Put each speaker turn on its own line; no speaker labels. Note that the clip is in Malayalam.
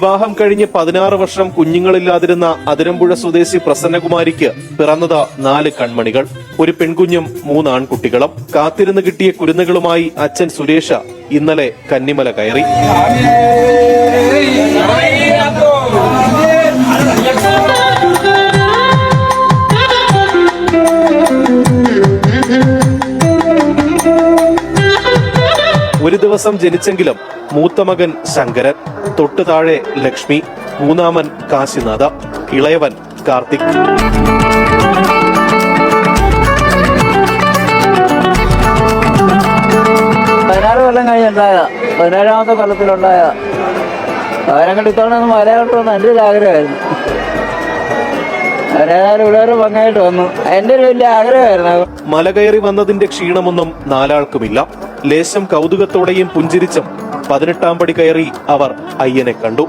വിവാഹം കഴിഞ്ഞ് 16 വർഷം കുഞ്ഞുങ്ങളില്ലാതിരുന്ന അതിരമ്പുഴ സ്വദേശി പ്രസന്നകുമാരിക്ക് പിറന്നത് 4 കൺമണികൾ, ഒരു പെൺകുഞ്ഞും 3 ആൺകുട്ടികളും. കാത്തിരുന്ന് കിട്ടിയ കുരുന്നുകളുമായി അച്ഛൻ സുരേഷ ഇന്നലെ കന്നിമല കയറി. ഒരു ദിവസം ജനിച്ചെങ്കിലും മൂത്ത മകൻ ശങ്കരൻ, തൊട്ടു താഴെ ലക്ഷ്മി, മൂന്നാമൻ കാശിനാഥ, ഇളയവൻ കാർത്തിക്.
കൊല്ലം കഴിഞ്ഞുണ്ടായ 17ാമത്തെ കൊല്ലത്തിലുണ്ടായ അവരെ കണ്ടിത്തോളം മലയാളത്തോന്ന് എൻ്റെ ഒരു ആഗ്രഹമായിരുന്നു. അവരേതായാലും ഇവിടെ പങ്കായിട്ട് വന്നു, എൻ്റെ ഒരു വലിയ ആഗ്രഹമായിരുന്നു.
മല കയറി വന്നതിന്റെ ക്ഷീണമൊന്നും നാലാൾക്കുമില്ല. ലേശം കൗതുകത്തോടെയും പുഞ്ചിരിച്ചും 18ാം പടി കയറി അവർ അയ്യനെ കണ്ടു.